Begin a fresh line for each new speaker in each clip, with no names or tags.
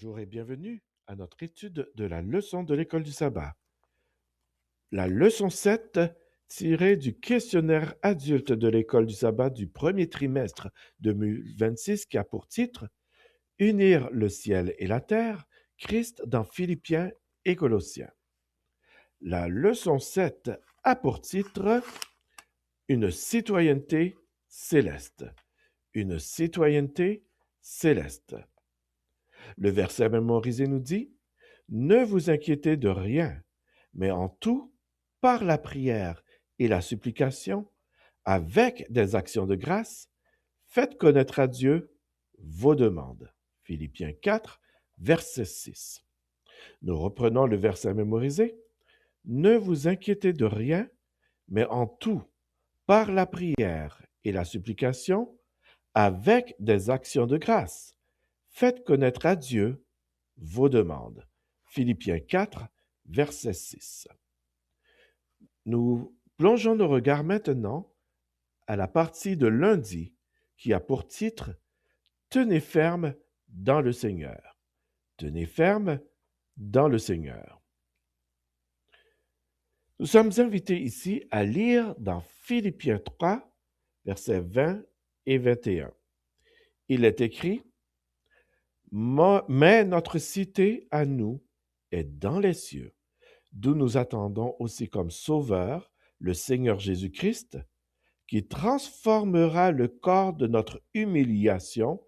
Bonjour et bienvenue à notre étude de la leçon de l'école du sabbat. La leçon 7, tirée du questionnaire adulte de l'école du sabbat du premier trimestre 2026, qui a pour titre Unir le ciel et la terre, Christ dans Philippiens et Colossiens. La leçon 7 a pour titre Une citoyenneté céleste. Une citoyenneté céleste. Le verset mémorisé nous dit Ne vous inquiétez de rien, mais en tout, par la prière et la supplication, avec des actions de grâce, faites connaître à Dieu vos demandes. Philippiens 4, verset 6. Nous reprenons le verset mémorisé. Ne vous inquiétez de rien, mais en tout, par la prière et la supplication, avec des actions de grâce, faites connaître à Dieu vos demandes. Philippiens 4, verset 6. Nous plongeons nos regards maintenant à la partie de lundi qui a pour titre Tenez ferme dans le Seigneur. Tenez ferme dans le Seigneur. Nous sommes invités ici à lire dans Philippiens 3, versets 20 et 21. Il est écrit Mais notre cité à nous est dans les cieux, d'où nous attendons aussi comme Sauveur le Seigneur Jésus-Christ, qui transformera le corps de notre humiliation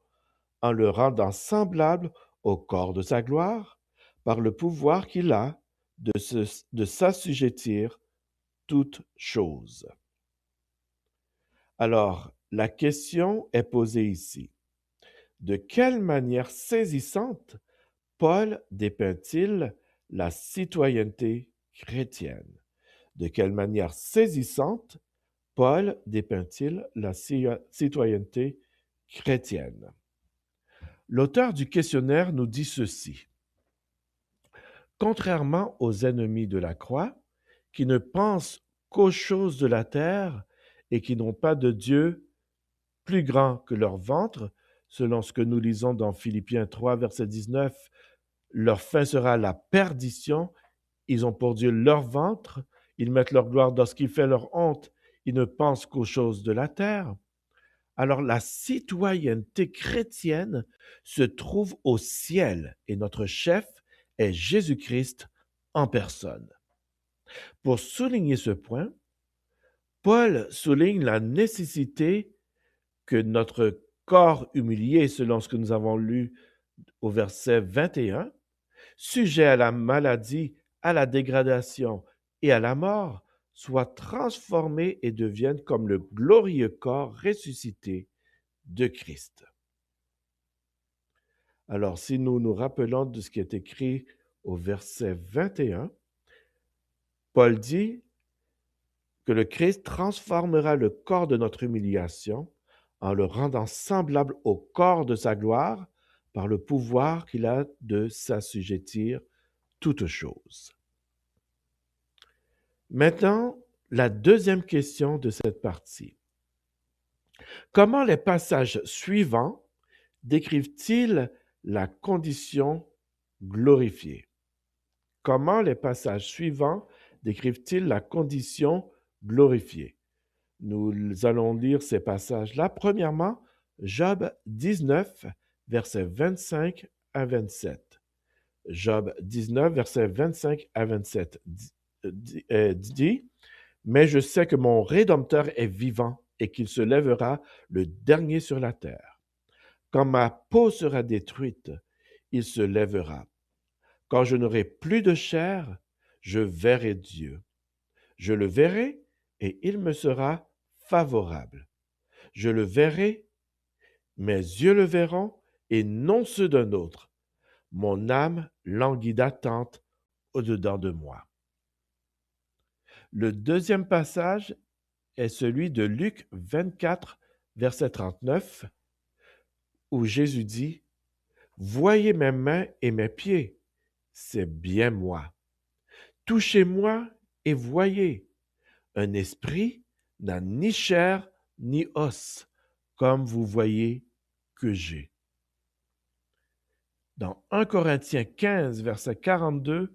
en le rendant semblable au corps de sa gloire, par le pouvoir qu'il a de s'assujettir toutes choses. Alors, la question est posée ici. De quelle manière saisissante Paul dépeint-il la citoyenneté chrétienne? De quelle manière saisissante Paul dépeint-il la citoyenneté chrétienne? L'auteur du questionnaire nous dit ceci. Contrairement aux ennemis de la croix, qui ne pensent qu'aux choses de la terre et qui n'ont pas de Dieu plus grand que leur ventre, selon ce que nous lisons dans Philippiens 3, verset 19, leur fin sera la perdition, ils ont pour Dieu leur ventre, ils mettent leur gloire dans ce qui fait leur honte, ils ne pensent qu'aux choses de la terre. Alors la citoyenneté chrétienne se trouve au ciel et notre chef est Jésus-Christ en personne. Pour souligner ce point, Paul souligne la nécessité que notre corps humilié, selon ce que nous avons lu au verset 21, sujet à la maladie, à la dégradation et à la mort, soit transformé et devienne comme le glorieux corps ressuscité de Christ. Alors, si nous nous rappelons de ce qui est écrit au verset 21, Paul dit que le Christ transformera le corps de notre humiliation en le rendant semblable au corps de sa gloire par le pouvoir qu'il a de s'assujettir toutes choses. Maintenant, la deuxième question de cette partie. Comment les passages suivants décrivent-ils la condition glorifiée? Comment les passages suivants décrivent-ils la condition glorifiée? Nous allons lire ces passages-là. Premièrement, Job 19, versets 25 à 27. Job 19, versets 25 à 27 dit « Mais je sais que mon Rédempteur est vivant et qu'il se lèvera le dernier sur la terre. Quand ma peau sera détruite, il se lèvera. Quand je n'aurai plus de chair, je verrai Dieu. Je le verrai et il me sera favorable. Je le verrai, mes yeux le verront et non ceux d'un autre. Mon âme languit d'attente au-dedans de moi. » Le deuxième passage est celui de Luc 24, verset 39, où Jésus dit « Voyez mes mains et mes pieds, c'est bien moi. Touchez-moi et voyez. Un esprit n'a ni chair ni os, comme vous voyez que j'ai. » Dans 1 Corinthiens 15, versets 42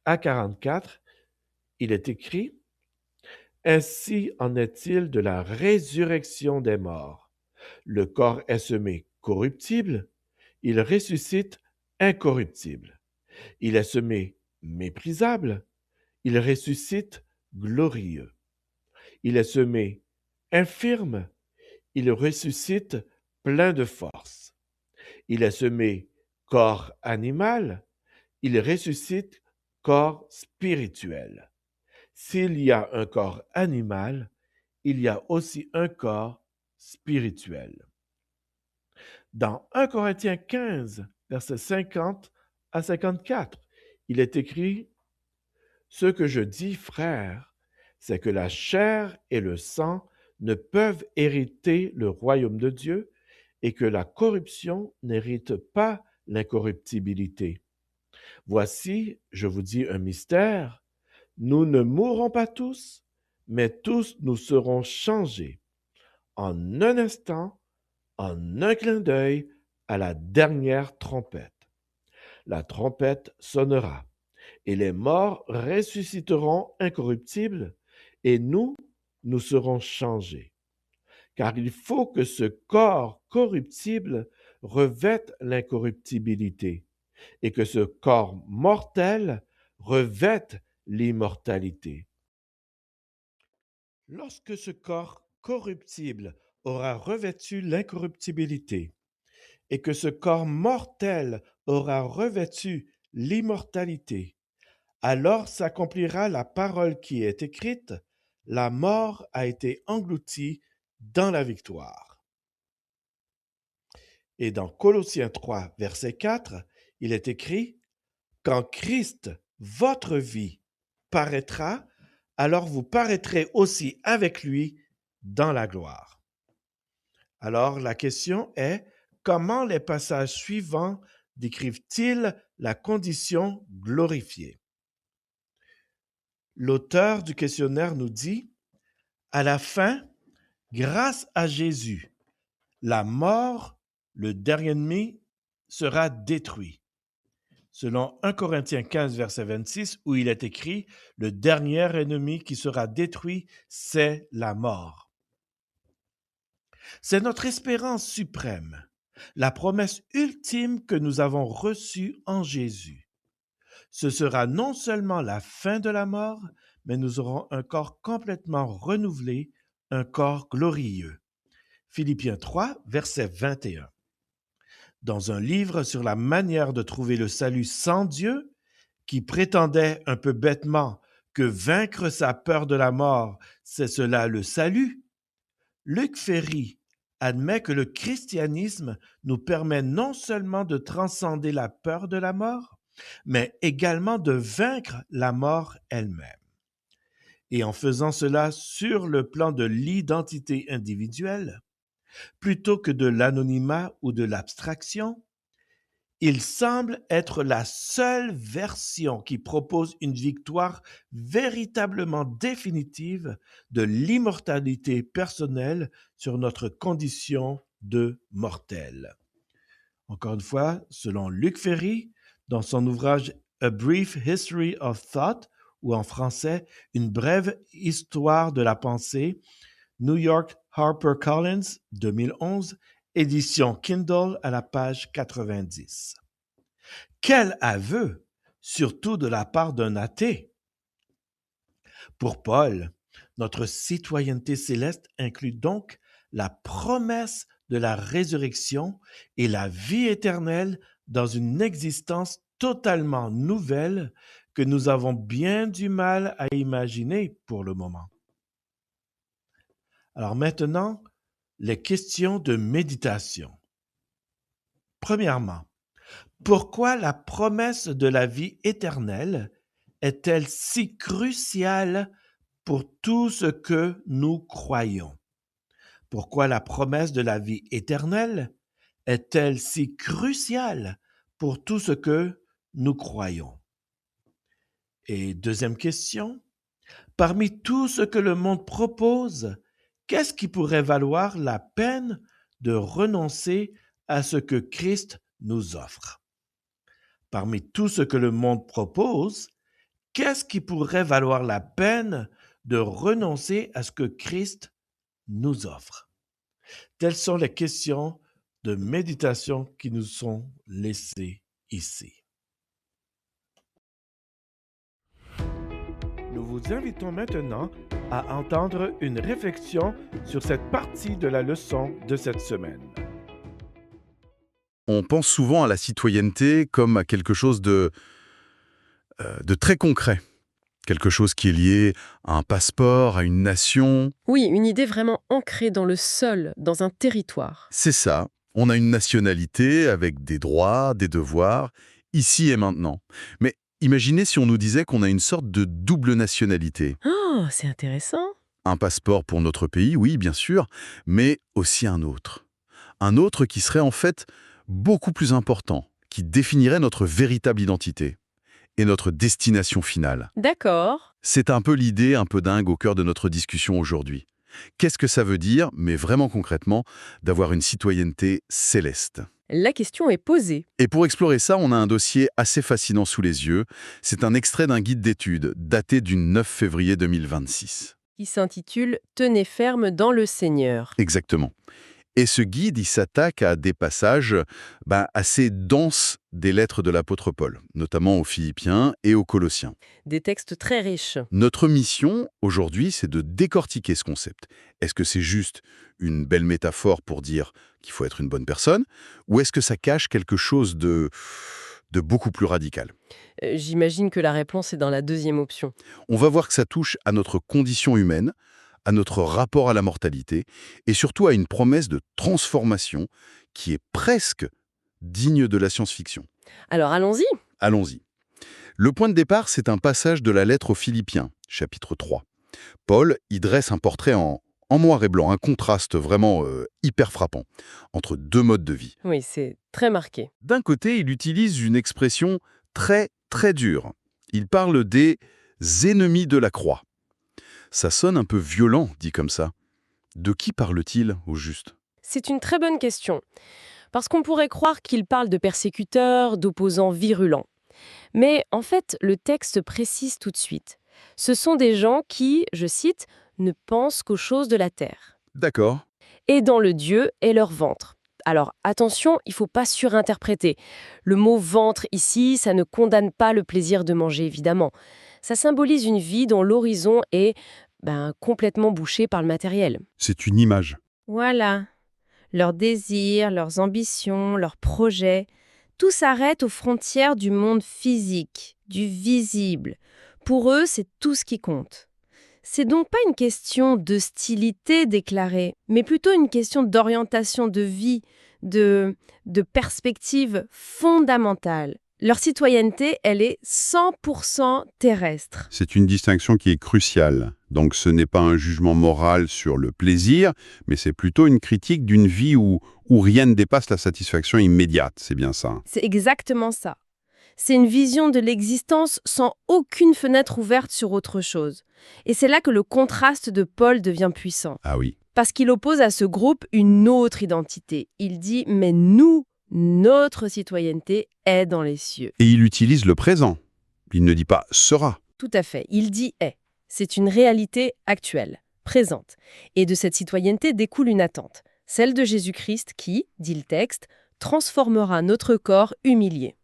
à 44, il est écrit: Ainsi en est-il de la résurrection des morts. Le corps est semé corruptible, il ressuscite incorruptible. Il est semé méprisable, il ressuscite glorieux. Il est semé infirme, il ressuscite plein de force. Il est semé corps animal, il ressuscite corps spirituel. S'il y a un corps animal, il y a aussi un corps spirituel. Dans 1 Corinthiens 15, versets 50 à 54, il est écrit: Ce que je dis, frères, c'est que la chair et le sang ne peuvent hériter le royaume de Dieu et que la corruption n'hérite pas l'incorruptibilité. Voici, je vous dis un mystère, nous ne mourrons pas tous, mais tous nous serons changés en un instant, en un clin d'œil, à la dernière trompette. La trompette sonnera, et les morts ressusciteront incorruptibles, et nous serons changés. Car il faut que ce corps corruptible revête l'incorruptibilité, et que ce corps mortel revête l'immortalité. Lorsque ce corps corruptible aura revêtu l'incorruptibilité, et que ce corps mortel aura revêtu l'immortalité, alors s'accomplira la parole qui est écrite: la mort a été engloutie dans la victoire. Et dans Colossiens 3, verset 4, il est écrit: Quand Christ, votre vie, paraîtra, alors vous paraîtrez aussi avec lui dans la gloire. Alors la question est: comment les passages suivants décrivent-ils la condition glorifiée? L'auteur du questionnaire nous dit: à la fin, grâce à Jésus, la mort, le dernier ennemi, sera détruit. Selon 1 Corinthiens 15, verset 26, où il est écrit: le dernier ennemi qui sera détruit, c'est la mort. C'est notre espérance suprême, la promesse ultime que nous avons reçue en Jésus. Ce sera non seulement la fin de la mort, mais nous aurons un corps complètement renouvelé, un corps glorieux. Philippiens 3, verset 21. Dans un livre sur la manière de trouver le salut sans Dieu, qui prétendait un peu bêtement que vaincre sa peur de la mort, c'est cela le salut, Luc Ferry admet que le christianisme nous permet non seulement de transcender la peur de la mort, mais également de vaincre la mort elle-même. Et en faisant cela sur le plan de l'identité individuelle, plutôt que de l'anonymat ou de l'abstraction, il semble être la seule version qui propose une victoire véritablement définitive de l'immortalité personnelle sur notre condition de mortel. Encore une fois, selon Luc Ferry, dans son ouvrage A Brief History of Thought, ou en français, Une brève histoire de la pensée, New York HarperCollins, 2011, édition Kindle à la page 90. Quel aveu, surtout de la part d'un athée! Pour Paul, notre citoyenneté céleste inclut donc la promesse de la résurrection et la vie éternelle dans une existence totalement nouvelle que nous avons bien du mal à imaginer pour le moment. Alors maintenant, les questions de méditation. Premièrement, pourquoi la promesse de la vie éternelle est-elle si cruciale pour tout ce que nous croyons? Pourquoi la promesse de la vie éternelle est-elle si cruciale pour tout ce que nous croyons? Et deuxième question, parmi tout ce que le monde propose, qu'est-ce qui pourrait valoir la peine de renoncer à ce que Christ nous offre? Parmi tout ce que le monde propose, qu'est-ce qui pourrait valoir la peine de renoncer à ce que Christ nous offre? Telles sont les questions de méditation qui nous sont laissées ici. Nous vous invitons maintenant à entendre une réflexion sur cette partie de la leçon de cette semaine.
On pense souvent à la citoyenneté comme à quelque chose de très concret, quelque chose qui est lié à un passeport, à une nation.
Oui, une idée vraiment ancrée dans le sol, dans un territoire.
C'est ça, on a une nationalité avec des droits, des devoirs, ici et maintenant. Mais imaginez si on nous disait qu'on a une sorte de double nationalité.
Oh, c'est intéressant.
Un passeport pour notre pays, oui, bien sûr, mais aussi un autre. Un autre qui serait en fait beaucoup plus important, qui définirait notre véritable identité et notre destination finale.
D'accord.
C'est un peu l'idée un peu dingue au cœur de notre discussion aujourd'hui. Qu'est-ce que ça veut dire, mais vraiment concrètement, d'avoir une citoyenneté céleste?
La question est posée.
Et pour explorer ça, on a un dossier assez fascinant sous les yeux. C'est un extrait d'un guide d'études daté du 9 février 2026.
Qui s'intitule « Tenez ferme dans le Seigneur
Exactement. Et ce guide, il s'attaque à des passages assez denses des lettres de l'apôtre Paul, notamment aux Philippiens et aux Colossiens. ».
Des textes très riches.
Notre mission, aujourd'hui, c'est de décortiquer ce concept. Est-ce que c'est juste une belle métaphore pour dire qu'il faut être une bonne personne, ou est-ce que ça cache quelque chose de beaucoup plus radical?
J'imagine que la réponse est dans la deuxième option.
On va voir que ça touche à notre condition humaine, à notre rapport à la mortalité, et surtout à une promesse de transformation qui est presque digne de la science-fiction.
Alors allons-y.
Allons-y. Le point de départ, c'est un passage de la lettre aux Philippiens, chapitre 3. Paul y dresse un portrait en noir et blanc, un contraste vraiment hyper frappant entre deux modes de vie.
Oui, c'est très marqué.
D'un côté, il utilise une expression très, très dure. Il parle des ennemis de la croix. Ça sonne un peu violent, dit comme ça. De qui parle-t-il, au juste?
C'est une très bonne question. Parce qu'on pourrait croire qu'il parle de persécuteurs, d'opposants virulents. Mais en fait, le texte précise tout de suite. Ce sont des gens qui, je cite, ne pensent qu'aux choses de la terre.
D'accord.
Et dans le Dieu est leur ventre. Alors attention, il ne faut pas surinterpréter. Le mot ventre ici, ça ne condamne pas le plaisir de manger, évidemment. Ça symbolise une vie dont l'horizon est complètement bouché par le matériel.
C'est une image.
Voilà. Leurs désirs, leurs ambitions, leurs projets, tout s'arrête aux frontières du monde physique, du visible. Pour eux, c'est tout ce qui compte. C'est donc pas une question d'hostilité déclarée, mais plutôt une question d'orientation de vie, de perspective fondamentale. Leur citoyenneté, elle est 100% terrestre.
C'est une distinction qui est cruciale. Donc ce n'est pas un jugement moral sur le plaisir, mais c'est plutôt une critique d'une vie où rien ne dépasse la satisfaction immédiate. C'est bien ça.
C'est exactement ça. C'est une vision de l'existence sans aucune fenêtre ouverte sur autre chose. Et c'est là que le contraste de Paul devient puissant.
Ah oui.
Parce qu'il oppose à ce groupe une autre identité. Il dit « mais nous, notre citoyenneté est dans les cieux ».
Et il utilise le présent. Il ne dit pas « sera ».
Tout à fait, il dit « est ». C'est une réalité actuelle, présente. Et de cette citoyenneté découle une attente, celle de Jésus-Christ qui, dit le texte, transformera notre corps humilié.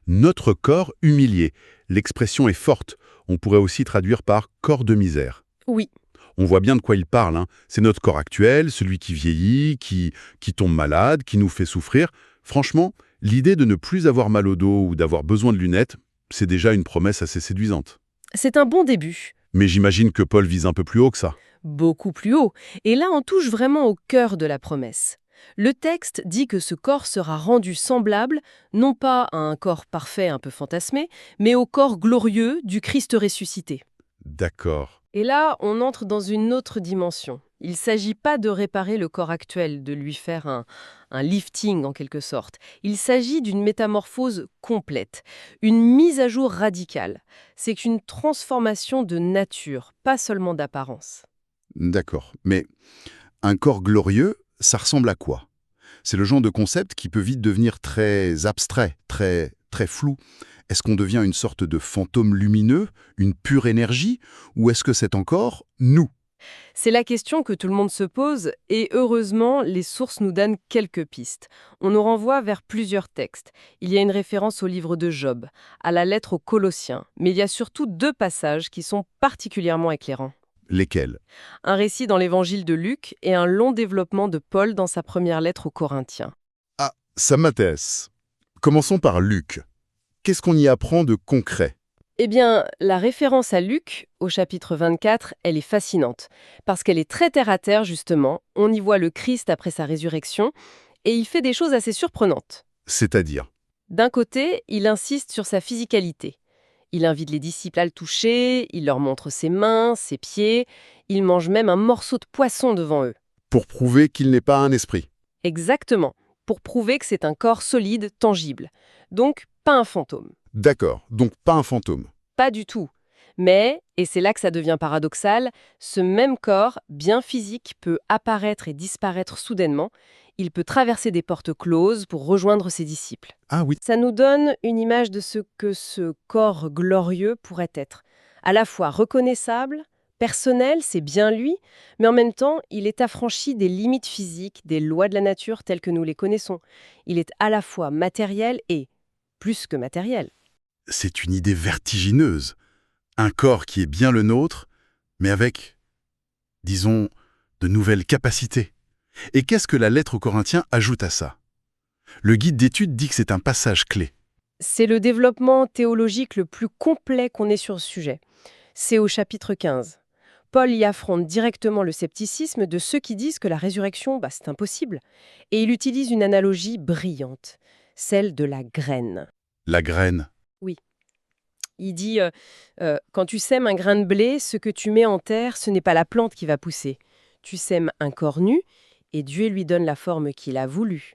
Notre corps humilié. L'expression est forte. On pourrait aussi traduire par « corps de misère ».
Oui.
On voit bien de quoi il parle. Hein. C'est notre corps actuel, celui qui vieillit, qui tombe malade, qui nous fait souffrir. Franchement, l'idée de ne plus avoir mal au dos ou d'avoir besoin de lunettes, c'est déjà une promesse assez séduisante.
C'est un bon début.
Mais j'imagine que Paul vise un peu plus haut que ça.
Beaucoup plus haut. Et là, on touche vraiment au cœur de la promesse. Le texte dit que ce corps sera rendu semblable, non pas à un corps parfait un peu fantasmé, mais au corps glorieux du Christ ressuscité.
D'accord.
Et là, on entre dans une autre dimension. Il ne s'agit pas de réparer le corps actuel, de lui faire un lifting en quelque sorte. Il s'agit d'une métamorphose complète, une mise à jour radicale. C'est une transformation de nature, pas seulement d'apparence.
D'accord. Mais un corps glorieux, ça ressemble à quoi? C'est le genre de concept qui peut vite devenir très abstrait, très très flou. Est-ce qu'on devient une sorte de fantôme lumineux, une pure énergie, ou est-ce que c'est encore nous?
C'est la question que tout le monde se pose et heureusement, les sources nous donnent quelques pistes. On nous renvoie vers plusieurs textes. Il y a une référence au livre de Job, à la lettre aux Colossiens, mais il y a surtout 2 passages qui sont particulièrement éclairants.
Lesquels?
Un récit dans l'évangile de Luc et un long développement de Paul dans sa première lettre aux Corinthiens.
Ah, ça m'intéresse. Commençons par Luc. Qu'est-ce qu'on y apprend de concret?
Eh bien, la référence à Luc, au chapitre 24, elle est fascinante, parce qu'elle est très terre-à-terre, justement. On y voit le Christ après sa résurrection, et il fait des choses assez surprenantes.
C'est-à-dire?
D'un côté, il insiste sur sa physicalité. Il invite les disciples à le toucher, il leur montre ses mains, ses pieds, il mange même un morceau de poisson devant eux.
Pour prouver qu'il n'est pas un esprit.
Exactement, pour prouver que c'est un corps solide, tangible. Donc, pas un fantôme.
D'accord, donc pas un fantôme.
Pas du tout. Mais, et c'est là que ça devient paradoxal, ce même corps, bien physique, peut apparaître et disparaître soudainement. Il peut traverser des portes closes pour rejoindre ses disciples.
Ah oui,
Ça nous donne une image de ce que ce corps glorieux pourrait être. À la fois reconnaissable, personnel, c'est bien lui, mais en même temps, il est affranchi des limites physiques, des lois de la nature telles que nous les connaissons. Il est à la fois matériel et plus que matériel.
c'est une idée vertigineuse. Un corps qui est bien le nôtre, mais avec, disons, de nouvelles capacités. Et qu'est-ce que la lettre aux Corinthiens ajoute à ça? Le guide d'études dit que c'est un passage clé.
C'est le développement théologique le plus complet qu'on ait sur le sujet. C'est au chapitre 15. Paul y affronte directement le scepticisme de ceux qui disent que la résurrection, c'est impossible. Et il utilise une analogie brillante, celle de la graine.
La graine.
Il dit quand tu sèmes un grain de blé, ce que tu mets en terre, ce n'est pas la plante qui va pousser. Tu sèmes un corps nu et Dieu lui donne la forme qu'il a voulu.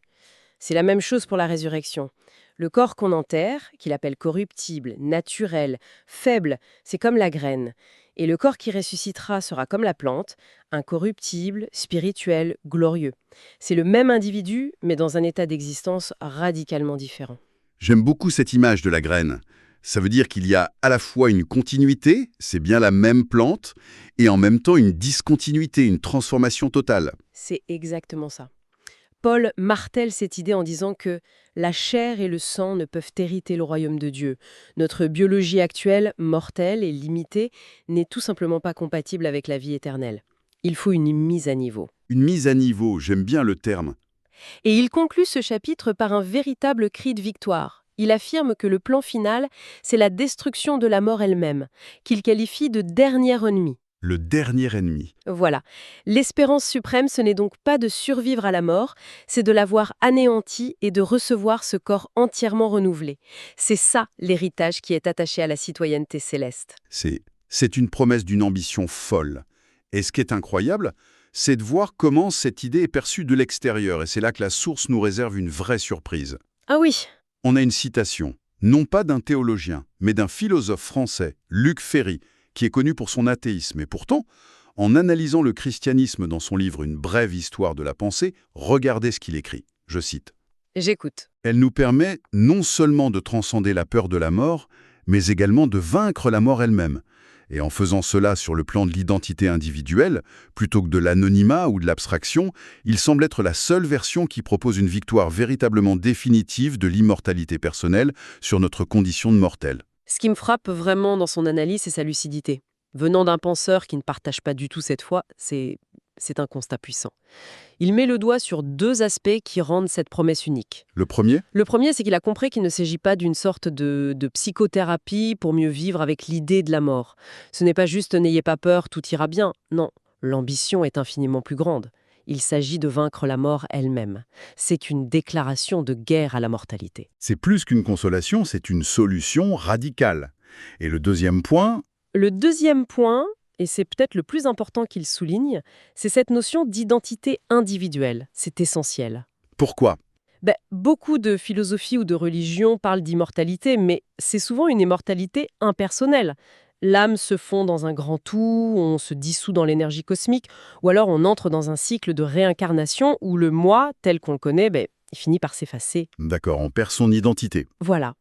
C'est la même chose pour la résurrection. Le corps qu'on enterre, qu'il appelle corruptible, naturel, faible, c'est comme la graine. Et le corps qui ressuscitera sera comme la plante, incorruptible, spirituel, glorieux. C'est le même individu, mais dans un état d'existence radicalement différent.
J'aime beaucoup cette image de la graine. Ça veut dire qu'il y a à la fois une continuité, c'est bien la même plante, et en même temps une discontinuité, une transformation totale.
C'est exactement ça. Paul martèle cette idée en disant que la chair et le sang ne peuvent hériter le royaume de Dieu. Notre biologie actuelle, mortelle et limitée, n'est tout simplement pas compatible avec la vie éternelle. Il faut une mise à niveau.
Une mise à niveau, j'aime bien le terme.
Et il conclut ce chapitre par un véritable cri de victoire. Il affirme que le plan final, c'est la destruction de la mort elle-même, qu'il qualifie de dernier ennemi.
Le dernier ennemi.
Voilà. L'espérance suprême, ce n'est donc pas de survivre à la mort, c'est de l'avoir anéanti et de recevoir ce corps entièrement renouvelé. C'est ça l'héritage qui est attaché à la citoyenneté céleste.
C'est une promesse d'une ambition folle. Et ce qui est incroyable, c'est de voir comment cette idée est perçue de l'extérieur, et c'est là que la source nous réserve une vraie surprise.
Ah oui,
On a une citation, non pas d'un théologien, mais d'un philosophe français, Luc Ferry, qui est connu pour son athéisme. Et pourtant, en analysant le christianisme dans son livre Une brève histoire de la pensée, regardez ce qu'il écrit. Je cite.
j'écoute.
Elle nous permet non seulement de transcender la peur de la mort, mais également de vaincre la mort elle-même. Et en faisant cela sur le plan de l'identité individuelle, plutôt que de l'anonymat ou de l'abstraction, il semble être la seule version qui propose une victoire véritablement définitive de l'immortalité personnelle sur notre condition de mortel.
Ce qui me frappe vraiment dans son analyse, c'est sa lucidité. Venant d'un penseur qui ne partage pas du tout cette foi, c'est un constat puissant. Il met le doigt sur 2 aspects qui rendent cette promesse unique.
Le premier?
Le premier, c'est qu'il a compris qu'il ne s'agit pas d'une sorte de psychothérapie pour mieux vivre avec l'idée de la mort. Ce n'est pas juste « n'ayez pas peur, tout ira bien ». Non, l'ambition est infiniment plus grande. Il s'agit de vaincre la mort elle-même. C'est une déclaration de guerre à la mortalité.
C'est plus qu'une consolation, c'est une solution radicale. Et le deuxième point?
Le deuxième point, et c'est peut-être le plus important qu'il souligne, c'est cette notion d'identité individuelle. C'est essentiel.
Pourquoi?
Beaucoup de philosophies ou de religions parlent d'immortalité, mais c'est souvent une immortalité impersonnelle. L'âme se fond dans un grand tout, on se dissout dans l'énergie cosmique, ou alors on entre dans un cycle de réincarnation où le moi, tel qu'on le connaît, il finit par s'effacer.
D'accord, on perd son identité.
Voilà.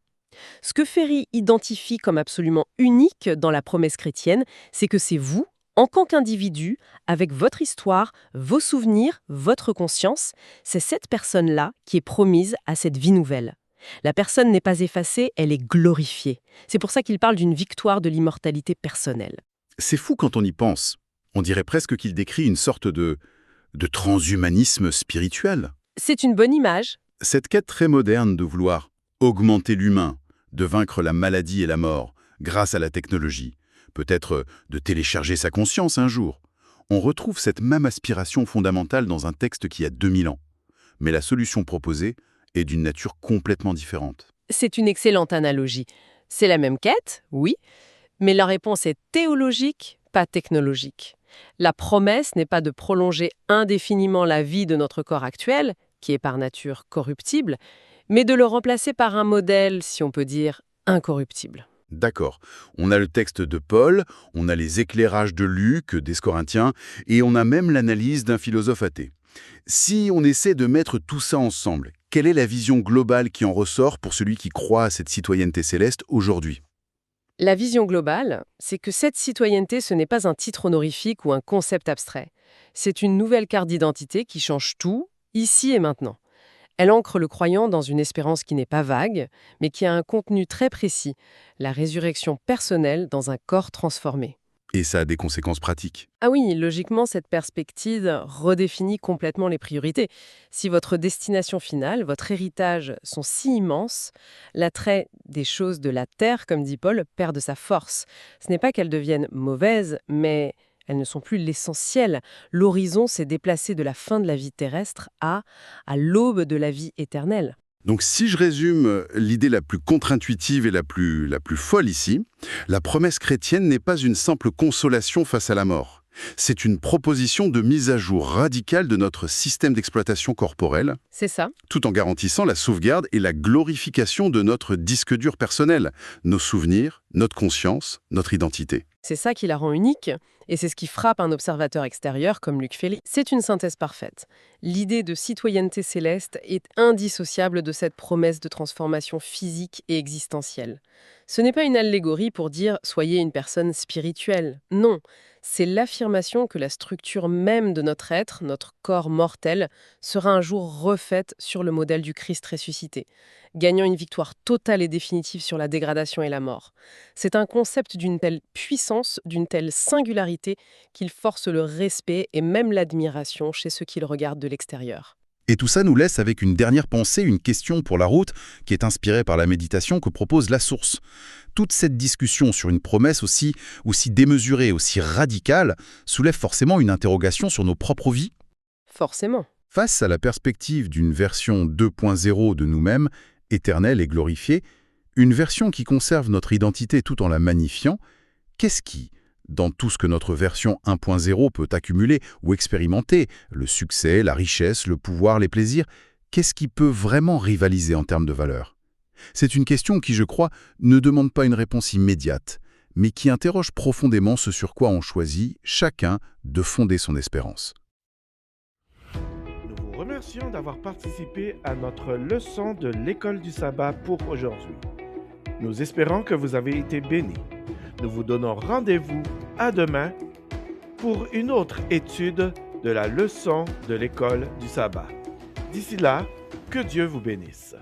Ce que Ferry identifie comme absolument unique dans la promesse chrétienne, c'est que c'est vous, en tant qu'individu, avec votre histoire, vos souvenirs, votre conscience, c'est cette personne-là qui est promise à cette vie nouvelle. La personne n'est pas effacée, elle est glorifiée. C'est pour ça qu'il parle d'une victoire de l'immortalité personnelle.
C'est fou quand on y pense. On dirait presque qu'il décrit une sorte de transhumanisme spirituel.
C'est une bonne image.
Cette quête très moderne de vouloir augmenter l'humain, de vaincre la maladie et la mort grâce à la technologie, peut-être de télécharger sa conscience un jour. On retrouve cette même aspiration fondamentale dans un texte qui a 2000 ans. Mais la solution proposée est d'une nature complètement différente.
C'est une excellente analogie. C'est la même quête, oui, mais la réponse est théologique, pas technologique. La promesse n'est pas de prolonger indéfiniment la vie de notre corps actuel, qui est par nature corruptible, mais de le remplacer par un modèle, si on peut dire, incorruptible.
D'accord. On a le texte de Paul, on a les éclairages de Luc, des Corinthiens, et on a même l'analyse d'un philosophe athée. Si on essaie de mettre tout ça ensemble, quelle est la vision globale qui en ressort pour celui qui croit à cette citoyenneté céleste aujourd'hui ?
La vision globale, c'est que cette citoyenneté, ce n'est pas un titre honorifique ou un concept abstrait. C'est une nouvelle carte d'identité qui change tout, ici et maintenant. Elle ancre le croyant dans une espérance qui n'est pas vague, mais qui a un contenu très précis, la résurrection personnelle dans un corps transformé.
Et ça a des conséquences pratiques.
Ah oui, logiquement, cette perspective redéfinit complètement les priorités. Si votre destination finale, votre héritage sont si immenses, l'attrait des choses de la terre, comme dit Paul, perd de sa force. Ce n'est pas qu'elles deviennent mauvaises, mais elles ne sont plus l'essentiel. L'horizon s'est déplacé de la fin de la vie terrestre à l'aube de la vie éternelle.
Donc si je résume l'idée la plus contre-intuitive et la plus folle ici, la promesse chrétienne n'est pas une simple consolation face à la mort. C'est une proposition de mise à jour radicale de notre système d'exploitation corporelle,
C'est ça.
tout en garantissant la sauvegarde et la glorification de notre disque dur personnel, nos souvenirs, notre conscience, notre identité.
C'est ça qui la rend unique, et c'est ce qui frappe un observateur extérieur comme Luc Ferry. C'est une synthèse parfaite. L'idée de citoyenneté céleste est indissociable de cette promesse de transformation physique et existentielle. Ce n'est pas une allégorie pour dire « soyez une personne spirituelle ». Non, c'est l'affirmation que la structure même de notre être, notre corps mortel, sera un jour refaite sur le modèle du Christ ressuscité, gagnant une victoire totale et définitive sur la dégradation et la mort. C'est un concept d'une telle puissance, d'une telle singularité, qu'il force le respect et même l'admiration chez ceux qui le regardent de l'extérieur.
Et tout ça nous laisse avec une dernière pensée, une question pour la route, qui est inspirée par la méditation que propose La Source. Toute cette discussion sur une promesse aussi démesurée, aussi radicale, soulève forcément une interrogation sur nos propres vies.
Forcément.
Face à la perspective d'une version 2.0 de nous-mêmes, éternelle et glorifiée, une version qui conserve notre identité tout en la magnifiant, qu'est-ce qui, dans tout ce que notre version 1.0 peut accumuler ou expérimenter, le succès, la richesse, le pouvoir, les plaisirs, qu'est-ce qui peut vraiment rivaliser en termes de valeur ? C'est une question qui, je crois, ne demande pas une réponse immédiate, mais qui interroge profondément ce sur quoi on choisit, chacun, de fonder son espérance.
Nous vous remercions d'avoir participé à notre leçon de l'école du sabbat pour aujourd'hui. Nous espérons que vous avez été bénis. Nous vous donnons rendez-vous à demain pour une autre étude de la leçon de l'école du sabbat. D'ici là, que Dieu vous bénisse.